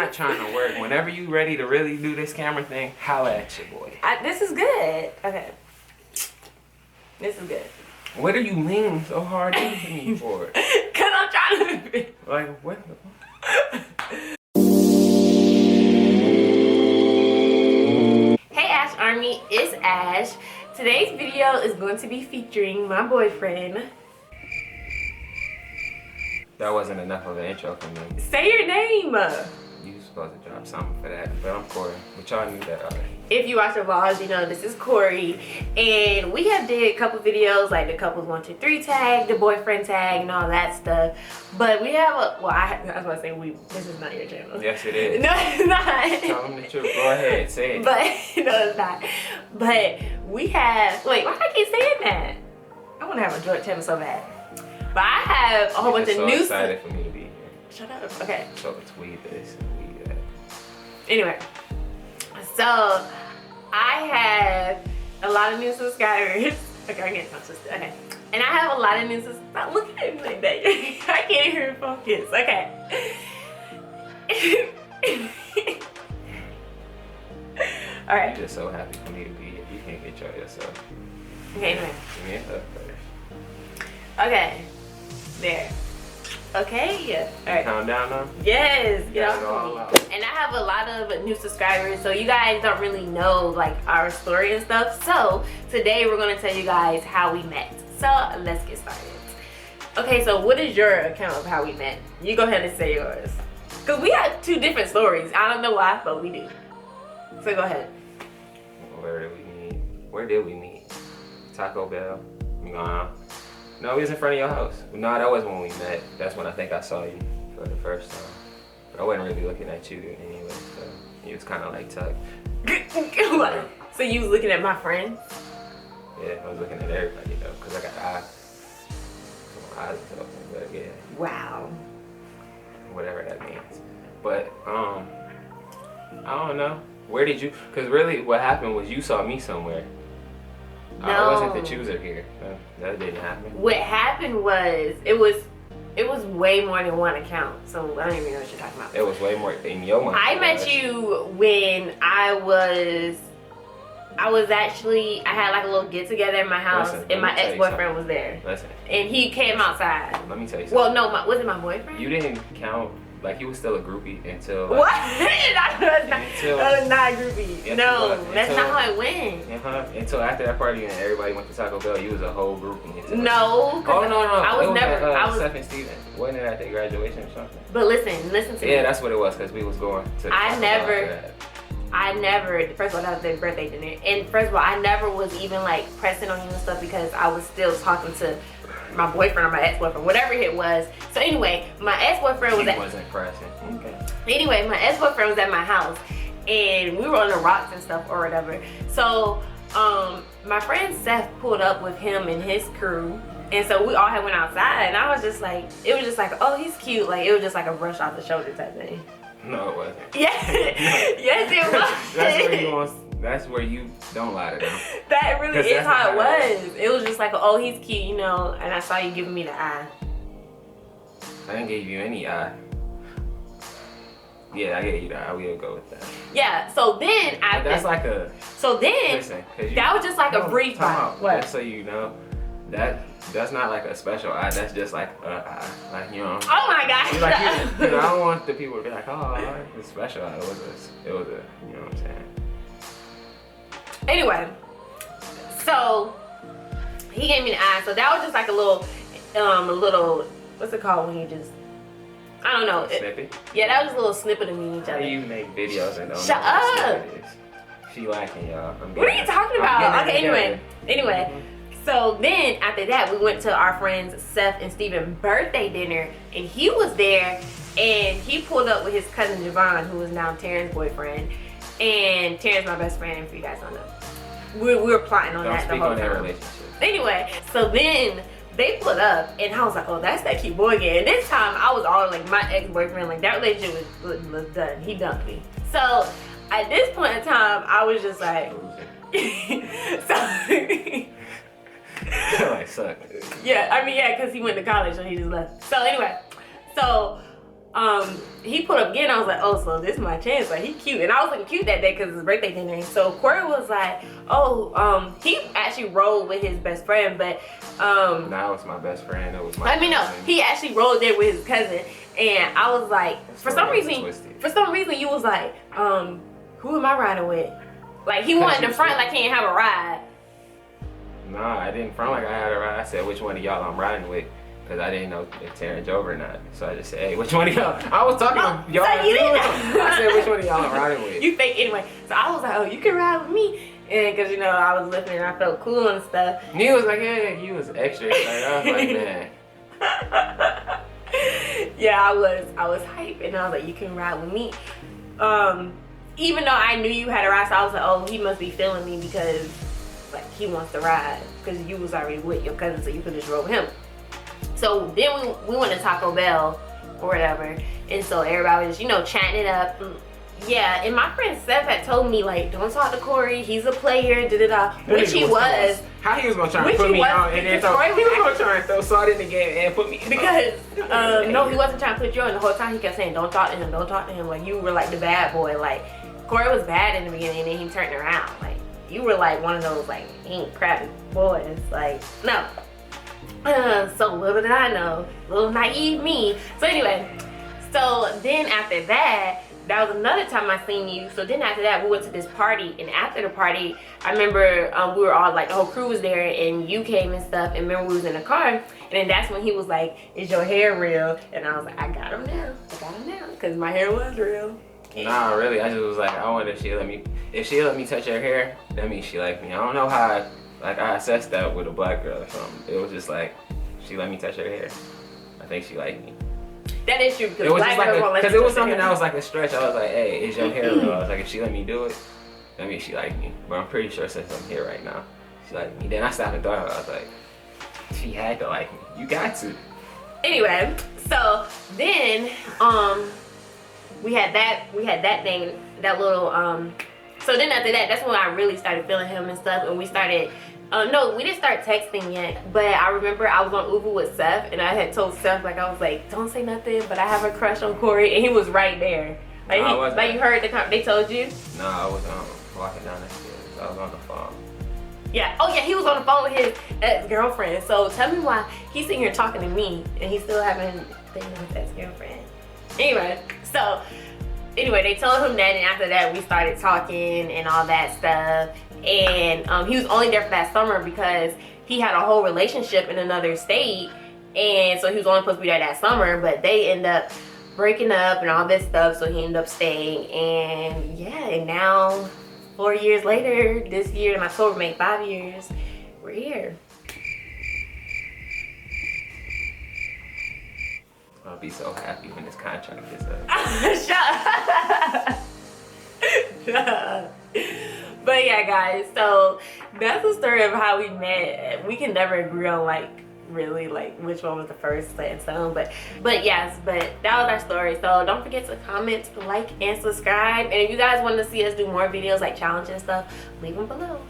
not trying to work. Whenever you ready to really do this camera thing, holla at your boy. This is good. Okay. This is good. What are you leaning so hard into me for? Cause I'm trying to. Like what? Hey Ash Army, it's Ash. Today's video is going to be featuring my boyfriend. That wasn't enough of an intro for me. Say your name. You were supposed to drop something for that, but I'm Corey. But y'all knew that already. If you watch the vlogs, you know this is Corey, and we have did a couple videos like the couples 1, 2, 3 tag, the boyfriend tag, and all that stuff. But we have a I was about to say we. This is not your channel. Yes, it is. No, it's not. Tell them the truth. Go ahead, say it. But no, it's not. But we have. Wait, why do I keep saying that? I want to have a joint channel so bad. But I have a whole bunch of so new. Excited for me to be here. Shut up. Okay. So let's weed this and weed that. Anyway, so I have a lot of new subscribers. Okay, I can't touch this. Okay. And I have a lot of new subscribers. Stop looking at me like that. I can't even focus. Okay. Alright. I'm just so happy for me to be here. You can't get yourself. Okay, anyway. Give me a hug first. Okay. There. Okay. Alright. Calm down now. Yes. Get Got it off all me. out. And I have a lot of new subscribers, so you guys don't really know like our story and stuff. So today we're gonna tell you guys how we met. So let's get started. Okay, so what is your account of how we met? You go ahead and say yours. Cause we have 2 different stories. I don't know why, but we do. So go ahead. Where did we meet? Where did we meet? Taco Bell. No, we was in front of your house. No, that wasn't when we met. That's when I think I saw you for the first time. But I wasn't really looking at you anyway, so you was kind of like tucked. So you was looking at my friends? Yeah, I was looking at everybody though, cause I got eyes. So my eyes was open, but yeah, Wow. whatever that means. But I don't know. Where did you? Cause really, what happened was you saw me somewhere. No. I wasn't the chooser here. That didn't happen. What happened was it was way more than one account. So I don't even know what you're talking about. It was way more in your mind. I met you when I had like a little get together in my house. Listen, and let my me tell you ex-boyfriend was there. Listen. And he came outside. Let me tell you something. Well, no, was it my boyfriend? You didn't count. Like, you was still a groupie until. Like, What? that was not a groupie. Yes, no, you was. that's not how it went. Until after that party and everybody went to Taco Bell, you was a whole groupie. No. Oh, no. I was never. At, I was. Steph and Steven. Wasn't it at their graduation or something? But listen to me. Yeah, that's what it was, because we was going to. I never, first of all, that was their birthday dinner. And first of all, I never was even like pressing on you and stuff because I was still talking to my boyfriend or my ex-boyfriend, whatever it was. So anyway, my ex-boyfriend was wasn't pressing. Okay. Anyway, my ex-boyfriend was at my house and we were on the rocks and stuff or whatever. So my friend Seth pulled up with him and his crew. And so we all had went outside and I was just like, it was just like, oh, he's cute. Like, it was just like a brush off the shoulder type thing. No, it wasn't. Yeah. Yes, it was. That's where you don't lie to them. That really is how it was. It was just like, oh, he's cute, you know, and I saw you giving me the eye. I didn't give you any eye. Yeah, I gave you the eye. We'll go with that. Yeah, so then But that's like a. So then, Listen, that was just like a brief time. What? Just so you know, that's not like a special eye. That's just like a eye. Like, you know. Oh my gosh. Like, I don't want the people to be like, oh, it's special eye. It was a, you know what I'm saying? Anyway, so he gave me the eye. So that was just like a little, what's it called when you just, I don't know. Snippet? Yeah, that was a little snippet of me and each other. You make videos and don't Shut know what up. a snippet is. She lacking, y'all. What are you talking about? Okay, anyway. So then after that, we went to our friends Seth and Steven birthday dinner, and he was there, and he pulled up with his cousin Javon, who is now Terrence's boyfriend, and Terrence my best friend. If you guys don't know, we were plotting on that the whole time. Anyway, so then they pulled up, and I was like, oh, that's that cute boy again. And this time, I was all like my ex-boyfriend, like that relationship was done. He dumped me. So at this point in time, I was just like, Like, suck. yeah, I mean, yeah, because he went to college, so he just left. So anyway, so he put up again. I was like, oh, so this is my chance. Like, he cute. And I was looking cute that day because it's his birthday dinner. So Corey was like, oh, he actually rolled with his best friend, but Now it's my best friend. It was my he actually rolled there with his cousin. And I was like, for some reason you was like, who am I riding with? Like, he wanted to front like he didn't have a ride. Nah, I didn't front like I had a ride. I said, which one of y'all I'm riding with? Because I didn't know if Terrence drove or not. So I just said, hey, which one of y'all? I was talking to y'all. So you didn't know. I said, which one of y'all I'm riding with? You think anyway. So I was like, oh, you can lifting with me. And because, you know, I was lifting and I felt cool and stuff. And he was like, yeah, he was extra excited. I was like, man. Yeah, I was hyped. And I was like, you can ride with me. Even though I knew you had a ride, so I was like, oh, he must be feeling me because, like, he wants to ride. Because you was already with your cousin, so you could just roll with him. So then we went to Taco Bell or whatever. And so everybody was just, you know, chatting it up. Yeah, and my friend Seth had told me, like, don't talk to Corey. He's a player, da-da-da. Which he was. How he was going to try and put me on. And then he was going to try and throw salt in the game and put me because, no, he wasn't trying to put you on. The whole time he kept saying, don't talk to him, don't talk to him. Like, you were like the bad boy. Like, Corey was bad in the beginning, and then he turned around. Like, you were like one of those, like, ain't crappy boys. Like, no. So little did I know, little naive me. So anyway, so then after that was another time I seen you. So then after that, we went to this party, and after the party, I remember we were all like, the whole crew was there, and you came and stuff, and remember we was in the car, and then that's when he was like, is your hair real? And I was like, I got him now, because my hair was real. Nah, really, I just was like, I wonder if she let me touch her hair, that means she liked me. I don't know how I assessed that with a black girl or something. It was just like, she let me touch her hair. I think she liked me. That is true, because it was just like because it was something that was like a stretch. I was like, hey, is your hair real? I was like, if she let me do it, that means she liked me. But I'm pretty sure since I'm here right now, she liked me. Then I stopped and thought about it. I was like, she had to like me. You got to. Anyway, so then we had that thing, that little so then after that, that's when I really started feeling him and stuff, and we started no, we didn't start texting yet, but I remember I was on Uber with Seth, and I had told Seth, like, I was like, don't say nothing, but I have a crush on Corey, and he was right there. Like, like you heard they told you? No, I was walking down the stairs. I was on the phone. Yeah. Oh yeah, he was on the phone with his ex-girlfriend. So tell me why he's sitting here talking to me, and he's still having things with his ex-girlfriend. Anyway, so they told him that, and after that we started talking and all that stuff. And he was only there for that summer because he had a whole relationship in another state, and so he was only supposed to be there that summer, but they end up breaking up and all this stuff, so he ended up staying. And yeah, and now 4 years later, this year in October made 5 years, we're here. I'll be so happy when this contract is up. Shut up. But yeah, guys, so that's the story of how we met. We can never agree on like really like which one was the first set in stone, but yes, but that was our story. So don't forget to comment, like, and subscribe. And if you guys want to see us do more videos like challenges and stuff, leave them below.